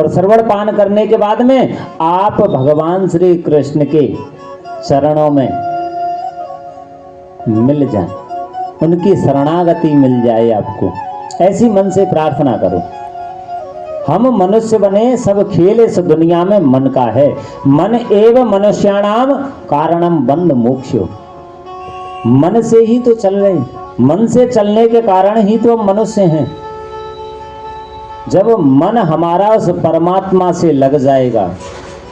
और श्रवण पान करने के बाद में आप भगवान श्री कृष्ण के चरणों में मिल जाए, उनकी शरणागति मिल जाए आपको, ऐसी मन से प्रार्थना करो। हम मनुष्य बने सब खेल इस दुनिया में मन का है, मन एवं मनुष्याणाम कारणम बंध मोक्षो। मन से ही तो चल रहे, मन से चलने के कारण ही तो हम मनुष्य हैं। जब मन हमारा उस परमात्मा से लग जाएगा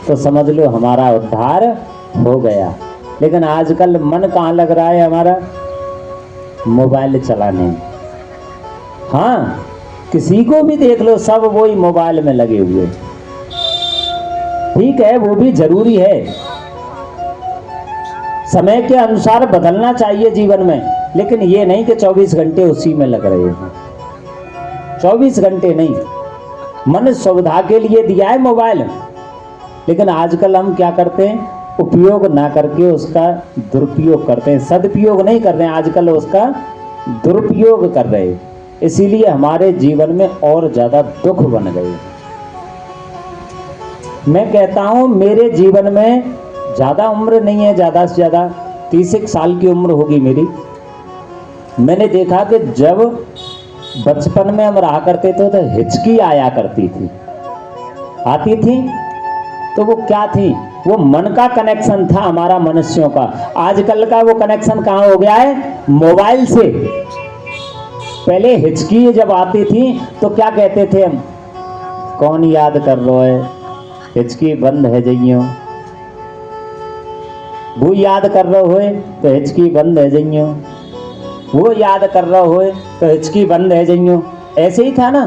तो समझ लो हमारा उद्धार हो गया। लेकिन आजकल मन कहाँ लग रहा है हमारा? मोबाइल चलाने। हाँ, किसी को भी देख लो, सब वही मोबाइल में लगे हुए। ठीक है, वो भी जरूरी है, समय के अनुसार बदलना चाहिए जीवन में, लेकिन ये नहीं कि 24 घंटे उसी में लग रहे हैं। 24 घंटे नहीं, मन सुविधा के लिए दिया है मोबाइल, लेकिन आजकल हम क्या करते हैं? उपयोग ना करके उसका दुरुपयोग करते हैं, सदुपयोग नहीं कर रहे हैं, आजकल उसका दुरुपयोग कर रहे हैं। इसीलिए हमारे जीवन में और ज्यादा दुख बन गए। मैं कहता हूं मेरे जीवन में ज्यादा उम्र नहीं है, ज्यादा से ज्यादा 30 साल की उम्र होगी मेरी। मैंने देखा कि जब बचपन में हम रहा करते थे तो हिचकी आया करती थी, आती थी, तो वो क्या थी? वो मन का कनेक्शन था हमारा मनुष्यों का। आजकल का वो कनेक्शन कहाँ हो गया है? मोबाइल से। पहले हिचकी जब आती थी तो क्या कहते थे हम? कौन याद कर रहा है? हिचकी बंद है जइयो। वो याद कर रहे हो तो हिचकी बंद है जइयो, वो याद कर रहे हो तो हिचकी बंद है जइयो। ऐसे ही था ना।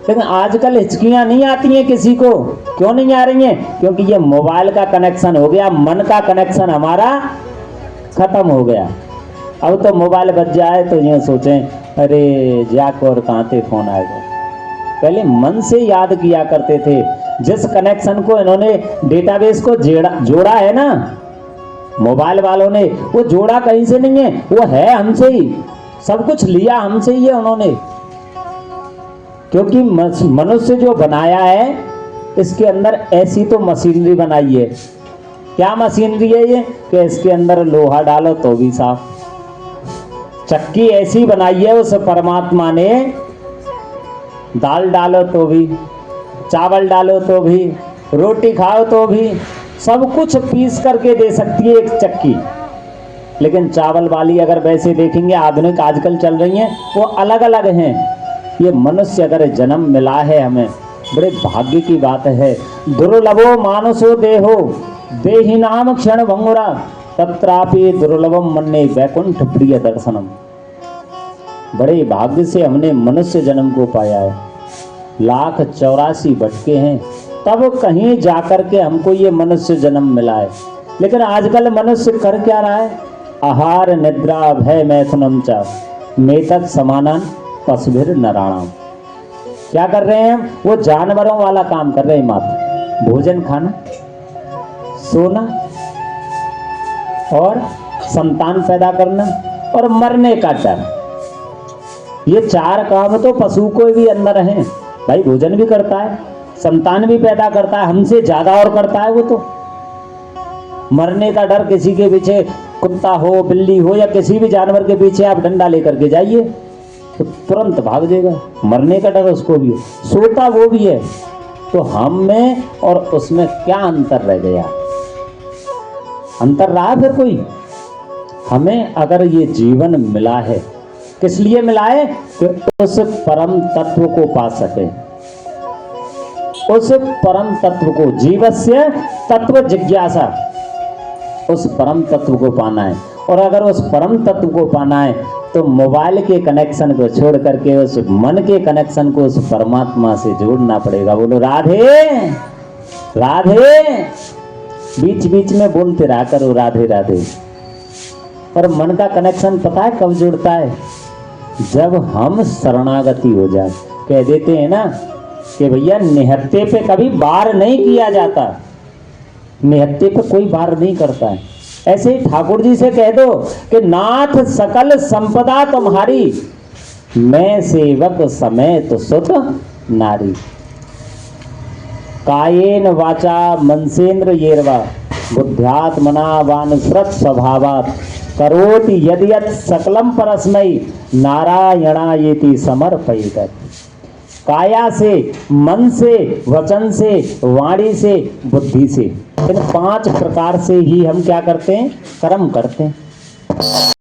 लेकिन आजकल हिचकियां नहीं आती हैं किसी को। क्यों नहीं आ रही हैं? क्योंकि ये मोबाइल का कनेक्शन हो गया, मन का कनेक्शन हमारा खत्म हो गया। अब तो मोबाइल बज जाए तो ये सोचें अरे जाक और कहाँ थे फोन आएगा। पहले मन से याद किया करते थे। जिस कनेक्शन को इन्होंने डेटाबेस को जोड़ा है ना मोबाइल वालों ने, वो जोड़ा कहीं से नहीं है, वो है हमसे ही। सब कुछ लिया हमसे ही है उन्होंने। क्योंकि मनुष्य जो बनाया है इसके अंदर ऐसी तो मशीनरी बनाई है। क्या मशीनरी है ये? कि इसके अंदर लोहा डालो तो भी साफ। चक्की ऐसी बनाई है उस परमात्मा ने, दाल डालो तो भी, चावल डालो तो भी, रोटी खाओ तो भी, सब कुछ पीस करके दे सकती है एक चक्की। लेकिन चावल वाली अगर वैसे देखेंगे आधुनिक आजकल चल रही हैं, वो अलग अलग हैं। ये मनुष्य अगर जन्म मिला है हमें, बड़े भाग्य की बात है। दुर्लभो मानसो देहो देहि नाम क्षण भंगुरा तत्रापि दुर्लभम मन्ने वैकुंठ प्रिय दर्शनम। बड़े भाग्य से हमने मनुष्य जन्म को पाया है। 1,84,000 भटके हैं तब कहीं जाकर के हमको ये मनुष्य जन्म मिला है। लेकिन आजकल मनुष्य कर क्या रहा है? आहार निद्रा भय मैथुनम च मेतक समानन पशुभिर नराणाम। क्या कर रहे हैं? वो जानवरों वाला काम कर रहे हैं मात्र। भोजन खाना, सोना और संतान पैदा करना और मरने का डर। ये 4 काम तो पशु को भी अंदर हैं। भाई भोजन भी करता है, संतान भी पैदा करता है, हमसे ज्यादा और करता है वो तो। मरने का डर, किसी के पीछे कुत्ता हो बिल्ली हो या किसी भी जानवर के पीछे आप डंडा लेकर के जाइए तो तुरंत भाग जाएगा। मरने का डर उसको भी है, सोता वो भी है। तो हम में और उसमें क्या अंतर रह गया? अंतर रहा फिर कोई? हमें अगर ये जीवन मिला है, किस लिए मिला है? कि उस परम तत्व को पा सके। उस परम तत्व को, जीवस्य तत्व जिज्ञासा, उस परम तत्व को पाना है। और अगर उस परम तत्व को पाना है तो मोबाइल के कनेक्शन को छोड़ करके उस मन के कनेक्शन को उस परमात्मा से जोड़ना पड़ेगा। बोलो राधे राधे। बीच बीच में बोलते रहा करो राधे राधे। पर मन का कनेक्शन पता है कब जुड़ता है? जब हम शरणागति हो जाए। कह देते हैं ना कि भैया निहत्थे पे कभी वार नहीं किया जाता, निहत्थे पे कोई वार नहीं करता है। ऐसे ही ठाकुर जी से कह दो कि नाथ सकल संपदा तुम्हारी, मैं सेवक समेत सुत नारी। कायेन वाचा मनसेन्द्र येरवा बुद्ध्यात्मना वानुसृत स्वभावात् करोति यद्यत् सकलम परस्मै नारायणायेति समर्पयेत्। काया से, मन से, वचन से, वाणी से, बुद्धि से, इन 5 प्रकार से ही हम क्या करते हैं, कर्म करते हैं।